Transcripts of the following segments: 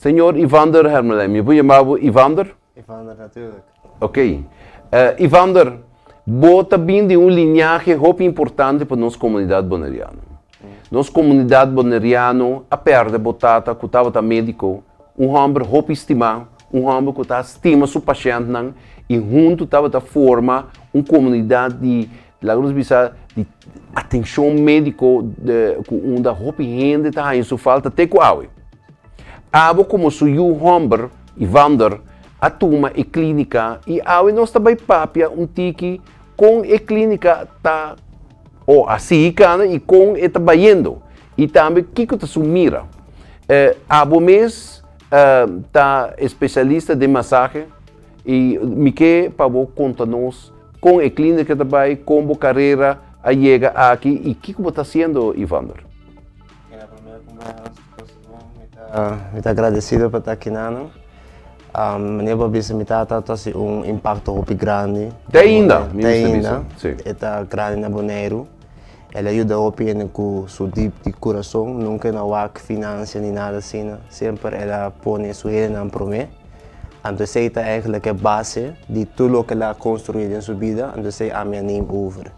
Senhor Evander Hermelem, je moet chamar Evander? Evander, natuurlijk. Ok. Evander, você vem de linhagem muito importante para nossa comunidade boneriana. Nossa comunidade boneriana, a perda botata, que estava médico, homem muito estimado, homem que estima seu paciente, e junto estava forma uma comunidade de atenção médica, onde muito gente está em sua falta até qual. Abo como sou homem, Evander, a turma e clínica, e aí nós também papia tiki com a clínica tá assim cana e com e trabalhando e também que tu sumira abo mês tá especialista de massagem e me que para contar-nos com a clínica também como carreira a chega aqui e que você está fazendo, Evander? Muito agradecido por estar aqui, Nano. Minha babisa me está impacto muito grande. Ainda? Está grande na Bonaire. Ela ajuda a opinião com o seu tipo de coração, nunca não há finanças nem nada assim. Sempre ela põe sua renda para mim. Então, essa é a base de tudo que ela construiu em sua vida. Então, essa é a minha name over.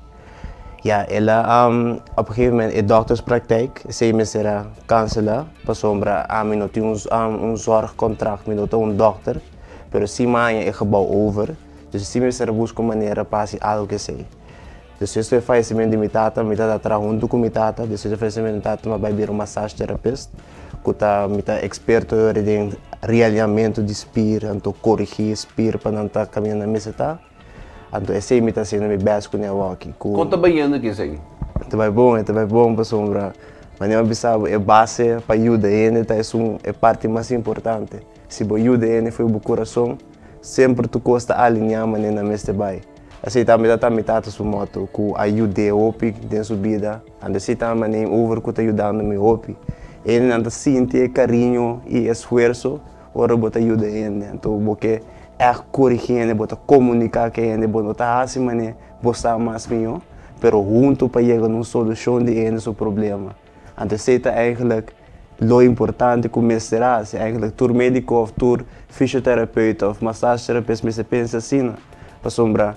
Ja, ela op een gegeven moment in dokterspraktijk, zij me será cancela, para sombra a mim não tinha zorgcontract met een dokter, pero sim manhã é gebouw over, dus sim me será buscar maneira para fazer algo que sei. Dus esse é falecimento de minha tata traz junto com minha tata, dus esse falecimento de tata vai vir massage terapeuta, que tá experto em realinhamento de espírito, então corrigir espírito para não estar caminhando na mesa tá. Então, essa imitação é bem com ela aqui. Conta bem ainda que isso aí. É bom para sombra. Mas eu pensava, é base para ajudar ele, é parte mais importante. Se você ajuda ele, foi o coração, sempre tu custa alinhar a maneira na mesa vai. Assim também está metade sua moto, que ajuda o OP dentro sua vida. Assim também over que está ajudando me OP. Ele não sente carinho e esforço, ora você ajuda ele. Então, porque corrigir, bota comunicar com ele, bota assim, mas você mais melhor, pero junto para chegar numa solução de seu problema. Então, isso é eigenlijk o importante começar, é eigenlijk tur médico ou tur fisioterapeuta ou massageterapeuta, mas você pensa assim, para sombra,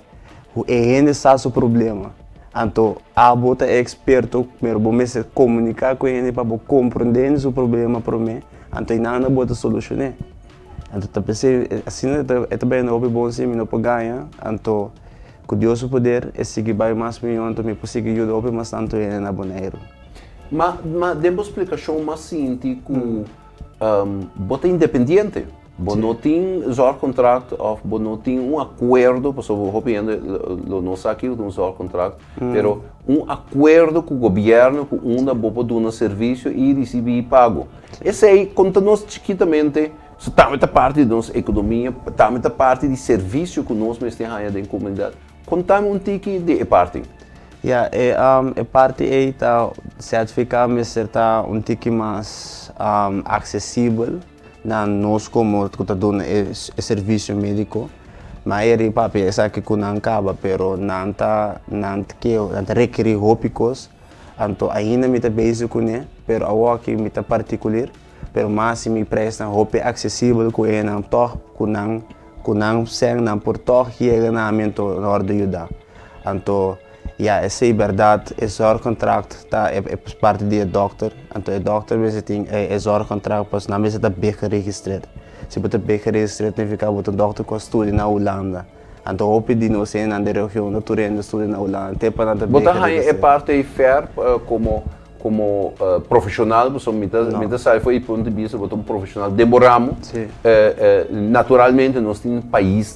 ele sabe o problema. Então, a bota é experto, mas você comunicar com ele para compreender o problema para mim, então nada bota solucionar. Então, pensei, assim, é também não é bom se não ganhar, então, com Deus o poder, é seguir bem mais melhor, então, me consigo ajudar mais tanto ele na Bonaire. Mas dê uma explicação mais simples que você é independente, você não tem contrato ou você não tem acordo, porque eu estou não sei aqui um contrato, mas acordo com o governo, com onde você dá um serviço e recebe pago. Esse aí, conta-nos chiquitamente. Também a parte da nossa economia, também a parte de serviço que nós temos na comunidade. Conta-me pouquinho de parte. A parte está certificada, mas está pouquinho mais acessível na nós como dando serviço médico. Mas ele papi sabe que não acaba, pero não requer roupas, então ainda me está basic com ele, pero agora que me está particular. Pero mais me presta roupa acessível com ele não toh com sem não por toh chega na mento na hora de ajudar. Então essa é verdade, esse contrato tá é parte do doctor, então o doctor você tem esse contrato para na mesa da bem registrado. Se você bem registrado significa que o doctor com estudo na Holanda. Então eu pedi não sei na região do Turino estudo na Holanda, até para não bem registrado. É parte fair como profissional, porque muitas sai foi ponto de vista de profissional. Demoramos, naturalmente nós temos país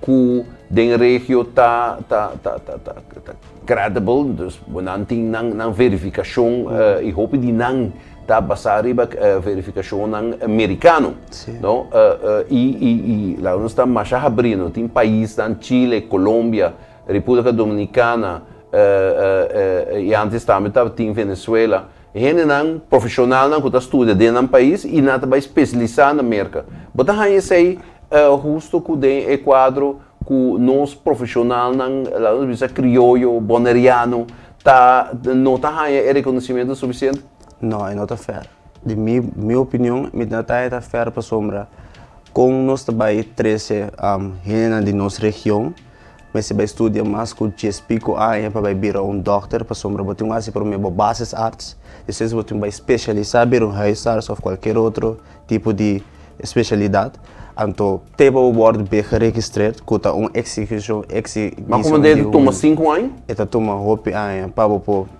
que den região tá credible, dus não tem não verificação e hope de não tá basado em verificação americano, não? E lá nós estamos mais abrindo, tem país Chile, Colômbia, República Dominicana. E antes também tinha Venezuela. Gente não profissional não que estuda dentro do país e não vai especializar na América. Mas aí esse justo que tem o quadro que nós profissional não bisa crioulo, boneriano, não tá aí reconhecimento suficiente. Não, não está fair. De minha opinião, me dá a fera para sombra. Com nós também 13 reina de nossa região, mas se vai estudar mais com 10 pico anos para virar doctor para sombra, botar assim para mim bases artes, depois botar especializar em huisarts ou qualquer outro tipo de especialidade. Então, teve o board bem registrado, que é uma execução. Mas como ele toma 5 anos? Ele toma roupa para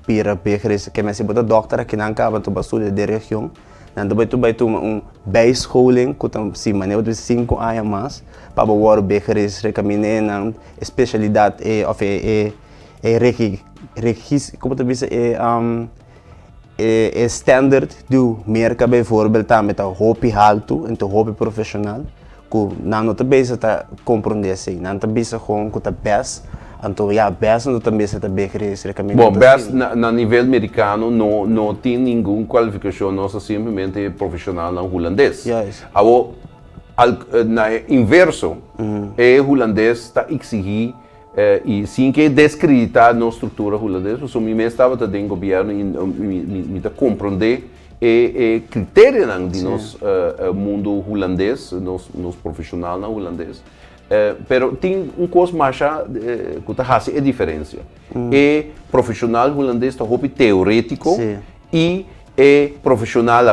pira bem registrado, que se botar doctor aqui não acaba de estudar de região. Então, tu vai tomar base schooling, que se maneira de 5 anos mais, para o board bem registrado, que é uma especialidade, como tu diz, é standard do mercado, bijvoorbeeld, também tá roupa alto, então roupa profissional. Que não também se está compreendendo assim, não também se com que está best, então best não também se está bem registrado. Bom, best na nível americano não tem nenhuma qualificação, não é simplesmente profissional no holandês. Yes. Na inverso, o holandês está exigindo e sem que desacreditar na estrutura holandesa, porque eu estava dentro do governo e me compreender e critério de nosso mundo holandês, nos profissionais holandês. Pero tem coisa mais que faz a diferença. É profissional holandês está roupa teórico e é profissional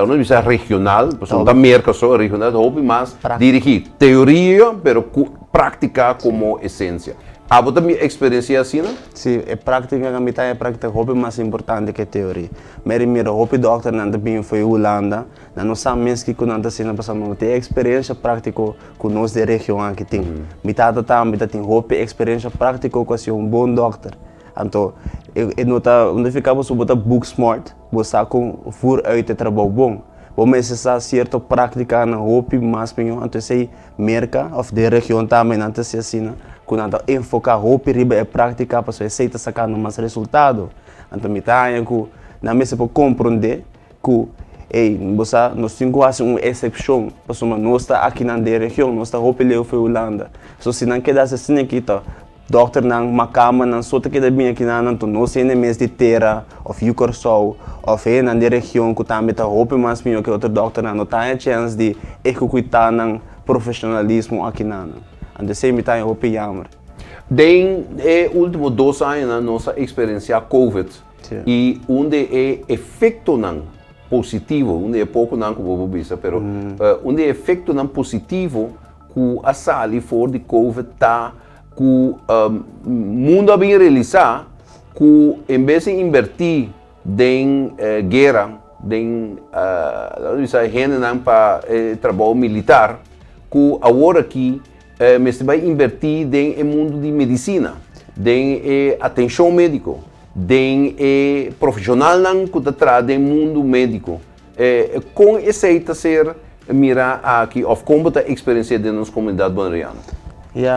regional, porque da América só regional roupa mais dirigir teoria, pero praticar como essência. A você também experiência assim, não? Sim, é prática, a mitad é prática roupa mais importante que a teoria. Mira, roupa doctor não também foi Holanda, não sabemos que quando nós assim passamos ter experiência prática com nós da região que tem. Mitad também tem roupa experiência prática com ser bom doctor. Então, eu nota onde ficava só botar book smart, você com for uit de trabalho bom. Vamos necessitar certa prática na roupa mais bem, então sei merca of de região também não se assim. Quando enfocar roupa riba é prática para você aceitar sacar mais resultado. Então me tá que na mesa para compreender que nós temos uma exceção, porque nós está aqui na região, nós está roupa leu foi Holanda. So se não quer assim aqui tá doctor não macama não só que da bem aqui na então nós é mês de terra of Yukorsol of na região que também tá roupa mais bem que outro doctor não tá a chance de executar um profissionalismo aqui na. And the same time, eu jammer. Den últimos 2 anos, nossa experiência COVID e onde é efeito não positivo, onde é pouco não como vou dizer, pero onde é efeito não positivo que a sala for de COVID tá que mundo a bem realizar que em vez de invertir em guerra, em gente não para trabalho militar, que agora aqui mas vai invertir no mundo de medicina, em atenção médica, em profissional que está atrás do mundo médico. Com essa ser mirar aqui, ou como a experiência da nossa comunidade banriana?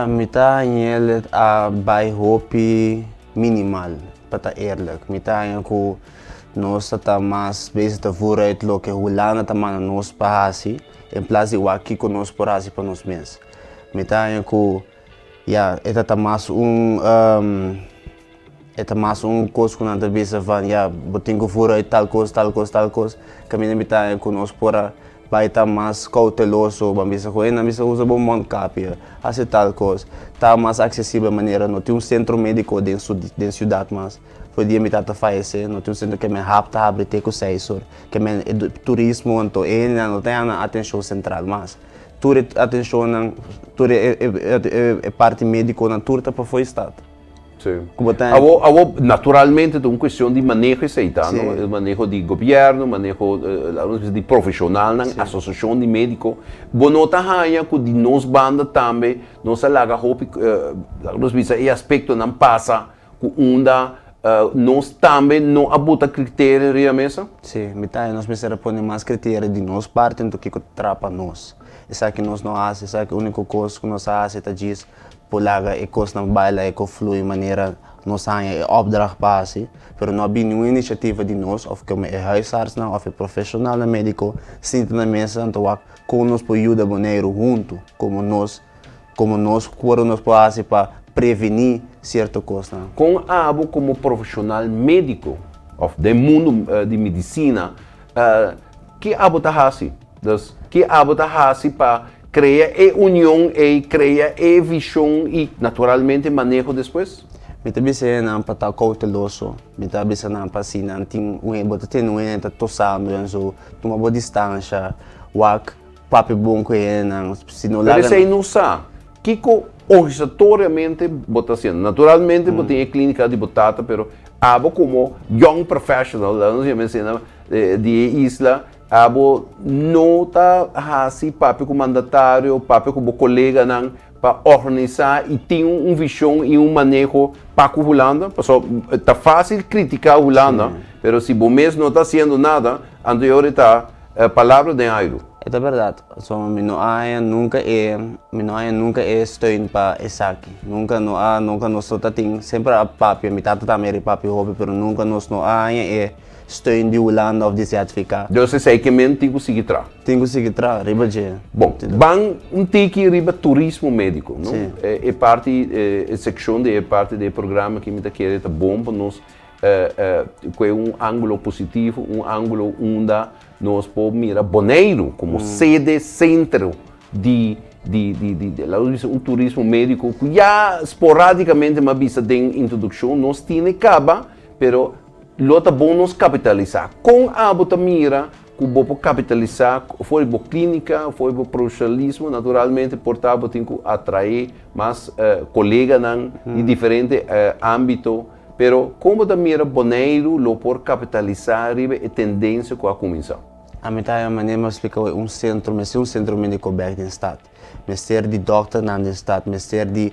Me está em a bairro minimal, para estar eerlijk. Me está em que nós está mais vezes de vooruit lo que Holanda está mais nós para em place de aqui que nós para nós mesmos. Metade que é mais coisa que nós devemos fazer, botinho fora tal coisa, que a minha metade que nós para vai estar mais cauteloso, vamos dizer, usa bom mondcapia, assim tal coisa, está mais acessível maneira, não tem centro médico dentro da cidade, mas foi dia metade faz não tem centro que me rapta abre ter com sensor, que me turismo então não tem a atenção central, mas tudo atenção tudo é parte médica na tudo para foi estado. Sim. Naturalmente é uma questão de manejo aceitado, manejo de governo, manejo de profissional, associação de médicos. Bom, nota raia que de nós banda também, nós alaga roupa, nós visa e aspecto não passa que nós também não abuta critério realmente. Sim, metade nós precisamos pôr mais critérios de nós parte do que trapa nós. Isso é que nós não fazemos, isso é que a única coisa que nós fazemos é dizer polaga e coisa não baila e que flui maneira nós é opdracht base, mas não há nenhuma iniciativa de nós, ou que é huisarts não, ou é profissional médico, sinta na mesa então como nós podemos ajudar boneiro junto, como nós quando nós podemos para prevenir certa coisa. Com abo como profissional médico, ou do mundo de medicina, que abota hasi? Dus, que abota hasi para criar a união e criar a visão e, naturalmente, manejo depois? Me também se não para estar cauteloso, me também se não para assim, não tem bota tem tá tosando, então uma boa distância, wak papi bom com ele, não se não lá. Mas se não sabe, Kiko organizatoriamente bota assim, naturalmente bota em clínica de botata, pero abo como young professional, não se menciona de isla, abo não tá assim papi como mandatário, papi como colega não para organizar e tem visão e manejo para a Holanda. Está fácil criticar a Holanda, mas se o mês não está fazendo nada, anterior está a palavra de airo. É verdade. Nunca é steun para Isaki. Nunca nós tem sempre a papi, me tata também papi hobby, mas nunca nós não é steun de Holanda of de certificado. Então você sei que men tem que seguir tra. Tem que seguir tra, riba de. Bom, bang tiki riba turismo médico, não? É parte é seção de parte do programa que me tá querendo tá bom para nós com ângulo positivo, ângulo onde nós podemos mirar Bonaire como sede centro de turismo médico que já esporadicamente uma vista de introdução nós tem caba, pero lota bom nós capitalizar. Com a botamira, que vou capitalizar, foi para clínica, foi para profissionalismo, naturalmente, portanto, tem que atrair mais colegas em diferentes âmbitos. Pero como tamira Bonaire, lo por capitalizar a tendência com a comissão. A minha maneira de explicar centro médico aberto no estado. Mas ser de doctor no estado, mas ser de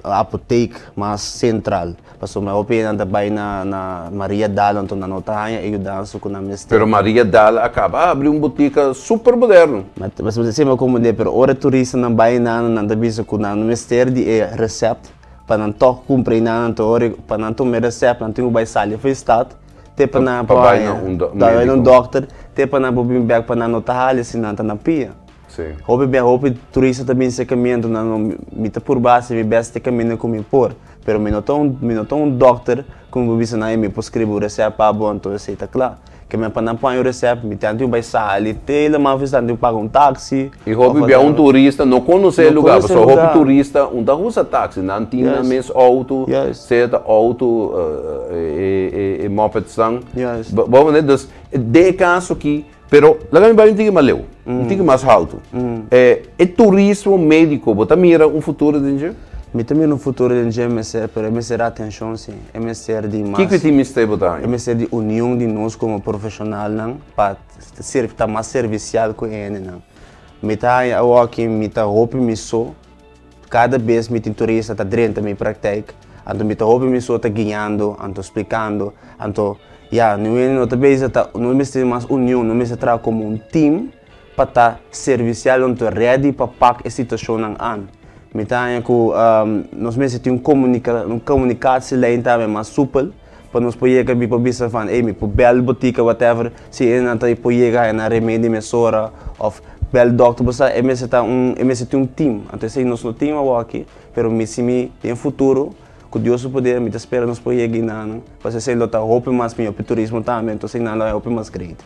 apoteca mais central. Passou minha opinião também na Maria Dal, então na Notanha, e eu danço com a mestre. Pero Maria Dal acaba de abrir botica super moderno. Mas você sempre como de, pero hora turista não vai na bicho com a mestre de recept. Para não tocar cumprir para não tomar receita, não tenho mais sair foi estado, tem para não para um doctor, tem para não vir back para não notar ali se não está na pia. Sim. Houve turista também se caminhando na mita por base, me beste caminho como por, pero me notou um doctor como você não me prescreve receita para bom, então receita claro. Que me para não pôr o receita, me tem vai sair, tem uma vez tem pagar táxi. E houve um turista não conhece o lugar, só houve turista onde usa táxi, não tinha mesmo auto, certo auto e mopedção. Bom, né? Dus de caso que, pero lá me vai um maleu, mais alto. É turismo médico, você mira futuro de me também no futuro de MSR, pero MSR atenção sim, MSR de mais. Que time está botando? MSR de união de nós como profissional não, para ser tá mais servicial com ele não. Me tá aqui me tá roupa me só, cada vez me tem turista tá dentro da prática, então me tá roupa me só tá guiando, então explicando, então não também tá não me tem mais união, não me se trata como time para tá servicial, então ready para pack a situação não an. Me tenho que nós mesmos temos comunicação lenta mais súpel para nós poder que para bisa fan me para bel botica whatever se ainda tá poder ganhar na remédio mesora of bel doctor você MS tá MS tem time então se nós não temos aqui pero me se me tem futuro que Deus poder me espera nós poder ganhar para se lota roupa mais meu turismo também então se não é roupa mais great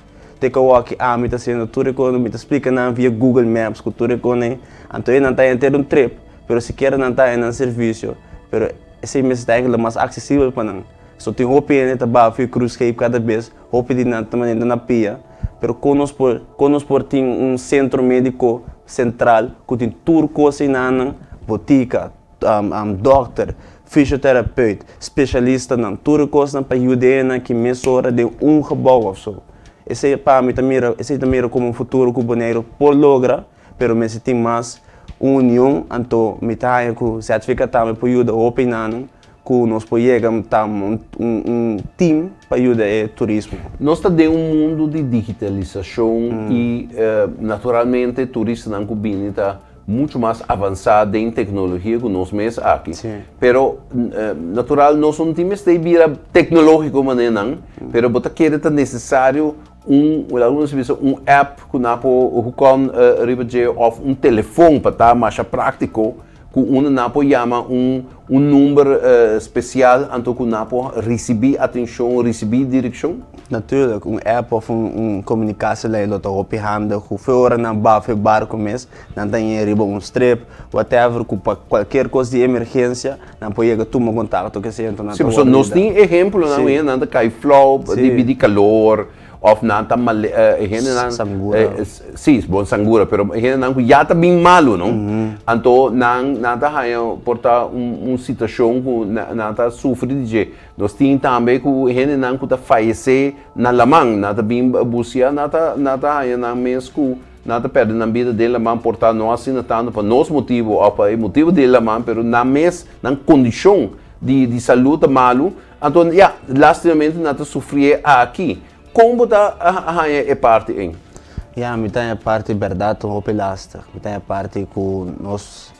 que aqui me está sendo tudo quando me explica na via Google Maps que tudo quando então não tá inteiro trip pero se quer não tá em serviço, pero esse mês está mais acessível para não. Só tem roupa em Tabafo e Cruz Cape cada vez, roupa de também na pia, pero conosco tem centro médico central que tem tudo coisa na botica, doctor, fisioterapeuta, especialista na tudo coisa para ajudar que mesora de gebouw of so. Esse para mim também como futuro que o Bonaire por logra, pero me tem mais união, então me tá com certificado também para ajudar a opinar, que nós podemos ter time para ajudar o turismo. Nós estamos em mundo de digitalização e, naturalmente, turistas não combinam está muito mais avançado em tecnologia que nós mesmos aqui. Pero, natural, nós não temos de vir tecnológico, mas não. Pero, você quer é necessário app que não pode telefone para estar mais prático que um napo chama número especial, então que napo receber atenção, receber direção? Natuurlijk, een app of een communicatielijn dat op je handen, hoeveel naar boven barco mes, dan dan je riba een strip, whatever, qualquer coisa de emergência, dan pode je tomar contato que se entra na tua vida. Nós temos exemplo, não é? Nada cai flow, de calor, of nada mal, sangura. Sim, bom sangura, pero gente já está bem malo, não? Então, nada há porta situação que nada sofre de. Nós temos também que gente não que está falecer na lamang, nada bem bucia, nada há na mesmo nada perde na vida dele, mas portar nós assim tanto para nós motivo ou para motivo dele, mas pero na mes na condição de saúde malo, então lastimamente nada sofrer aqui. Como está a parte em? Ja, tem a parte verdade um pouco lastig. Tem a parte que nós,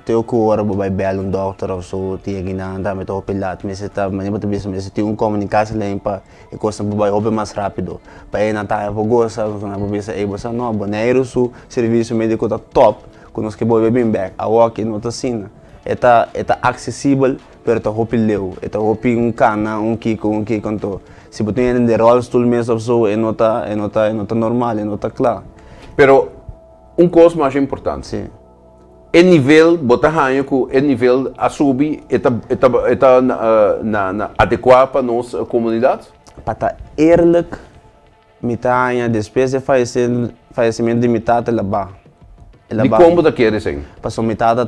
tenho que agora vai ver dokter of zo, tinha que andar met op laat. Mensen tá, mas não tem mensen tem comunicação limpa, e coisa vai hobby mais rápido. Para aí não tá vou gostar, não bisa aí você não, boneiro su serviço médico tá top, que nós que vai bem back. A walk não tá assim. Eta acessível, pero tá hobby leu. Eta hobby cana, kiko então. Se você tem de rolstoel mesmo ou so, não tá normal, não tá claro. Pero coisa mais importante. Sim. O nível, botar ranho que o nível a subir, está adequado para nossa comunidade? Para estar eerlijk, metade despesa falecimento de metade lá ba. E como você quer isso? Passou metade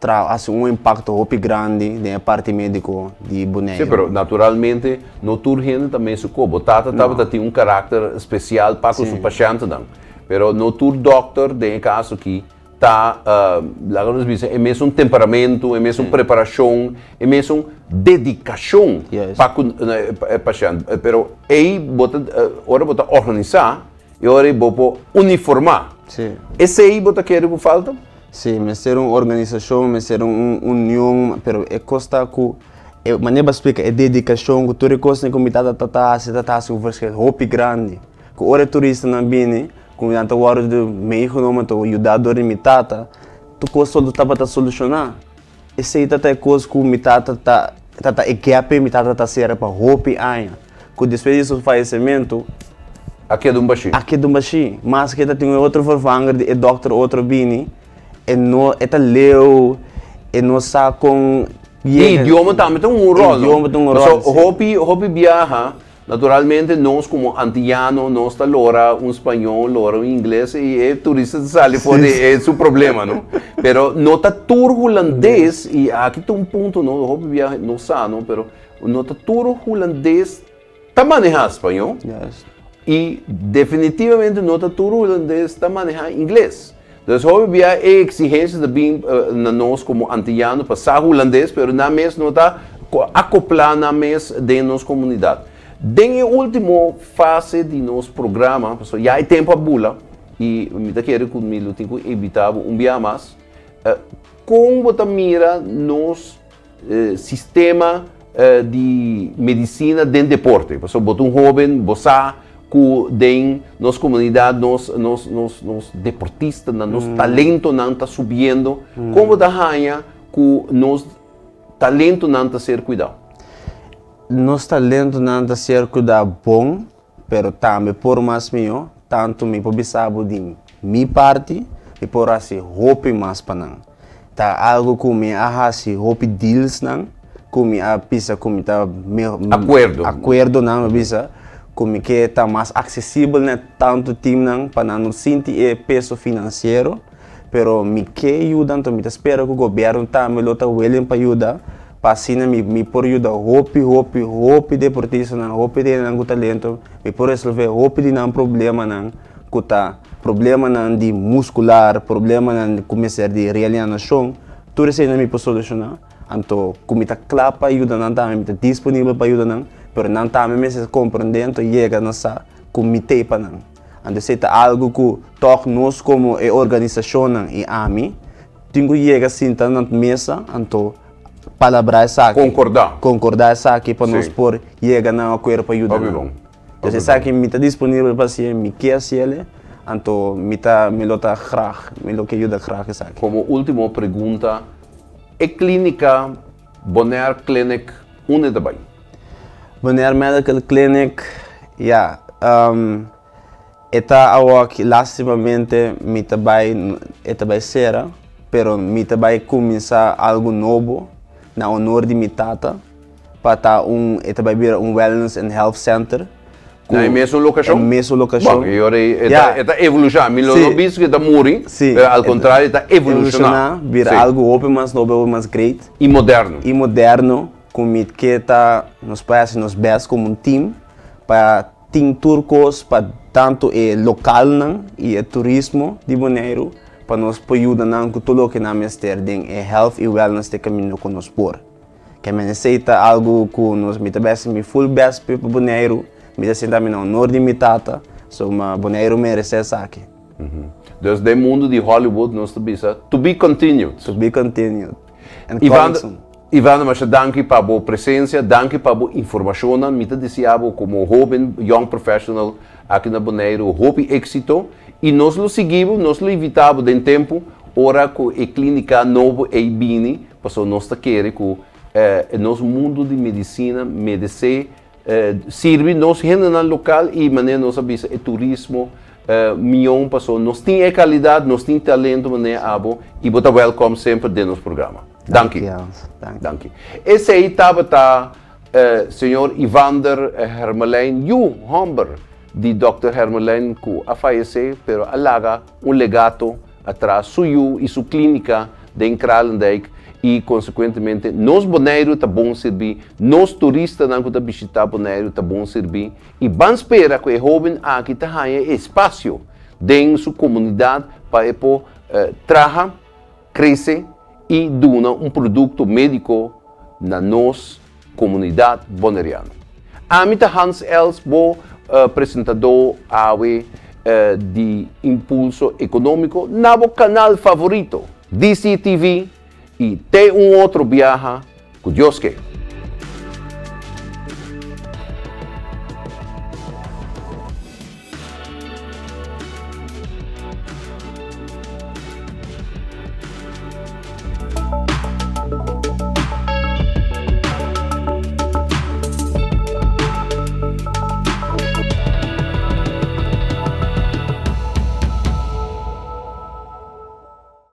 traz impacto muito grande na parte médica de boneco. Sim, mas naturalmente, não toda gente também se cobre. Batata tem caráter especial para o paciente. Mas não todo doctor, tem caso que é mesmo temperamento, é mesmo preparação, é mesmo dedicação para o paciente. Mas aí, você organizar e agora você uniformar. Sim. Esse aí você quer que falta? Sim, mas ser uma organização, mas ser uma união, mas é costa que maneira explica é dedicação, que tu recosta na comunidade tá um verschil hoop grande. Que ora turista na bine, com anta hora de meio econômico, tu ajudar a limitata, tu costa do tá solucionar. Esse aí tá coisa que mitata tá equipe, mitata tá ser para hoop ainda. Que depois do falecimento aqui é de baixinho. Aqui é de baixinho. Mas que tem outro vervanger, é doctor, outro bini. E não é leu, e não sabe com... E idioma também tem rol. Idioma tem rol. Hobby viaja, naturalmente nós como antiano, nós está lora espanhol, lora inglês, e turista sale fora, é seu problema, não? Pero não está tudo holandês, e aqui tem ponto, não, hobby viaja, não sabe, não, pero não está tudo holandês, está manejando espanhol. Yes. E definitivamente não está tudo holandês, está manejando inglês. Então, houve a exigência de bem nós como antiano para ser holandês, mas na mesma não está acoplado na mesma de nossa comunidade. Na última fase de nosso programa, já é tempo a bula, e me quero que eu tenho que evitar dia mais, como você mira nosso sistema de medicina dentro do deporte. Você bota jovem, você que tem nossa comunidade, nos deportistas, nosso talento não está subindo, como da rainha que nosso talento não está ser cuidado? Nosso talento não está ser cuidado bom, mas também por mais meu, tanto me pobisabo de minha parte, e por assim roupa mais para não. Tá algo que me arrasi roupa deals não, que me apisa como tá acordo não bisa. Como que está mais acessível, né, tanto time para não sentir peso financeiro, pero me que ajuda, então me espero que o governo também está willing para ajudar, para assim me por ajudar roupa deportista, roupa de não talento, me por resolver roupa de não problema não, que tá problema não de muscular, problema não de começar de realização, tudo isso não me pode solucionar, então como está claro para ajudar não também está disponível para ajudar não. Pero não também me se compreendendo chega nessa comitê para não. Então se algo que toca nós como organização e a mim, tenho que chegar sentar na mesa, então palavrar essa aqui. Concordar essa aqui para nós por chegar na acordo para ajudar. Então se aqui me está disponível para ser me quer se ele, então me lota graag, me lo que ajuda graag essa aqui. Como última pergunta, e clínica Bonaire Clinic onde também? Bonaire Medical Clinic, está aqui lastimamente me também será, pero me também começar algo novo na honor de minha tata para estar também vir wellness and health center. Na mesma locação? Na mesma locação. Bom, e agora está evolucionando. Me não penso que está morrendo, ao contrário, está evolucionando. Vir algo open, mas novo, mais great. E moderno. E moderno, como que está nos países, nos best como um team, para ter turcos, para tanto local e turismo de Bonaire, para nos ajudar com tudo o que nós temos em health e wellness de caminho com nós por. Que me aceita algo que nós me tivesse full best para Bonaire. Me aceita na honor de minha tata, so Bonaire merece essa aqui. Dus de mundo de Hollywood nós estamos to be continued. To be continued. Ivan, mas danke para a boa presença, danke para a boa informação. Me desejo como jovem, young professional aqui na Bonaire, hope êxito. E nós lo seguimos, nós lo invitamos em tempo, ora com a clínica nova e bini, para nós querer que nosso mundo de medicina, serve nós no local e maneira nós avisa o turismo milhão pessoas nós tem qualidade nós tem talento maneira abo e bota welcome sempre dentro do nosso programa. Danke. Danke. Esse aí estava senhor Evander Hermelijn, Humber de Dr. Hermelijn que a faleceu, pero alaga legado atrás suyo e sua clínica de Kralendijk. E, consequentemente, nós boneiros está bom servir, nós turistas não está visitar Bonaire está bom servir. E vamos esperar que o jovem aqui tenha espaço dentro da sua comunidade para trabalhar, crescer e dar produto médico na nossa comunidade bonaireana. A mim Hans Els, apresentador de Impulso Econômico, no canal favorito, DCTV. E tem outro viaje que Deus quer.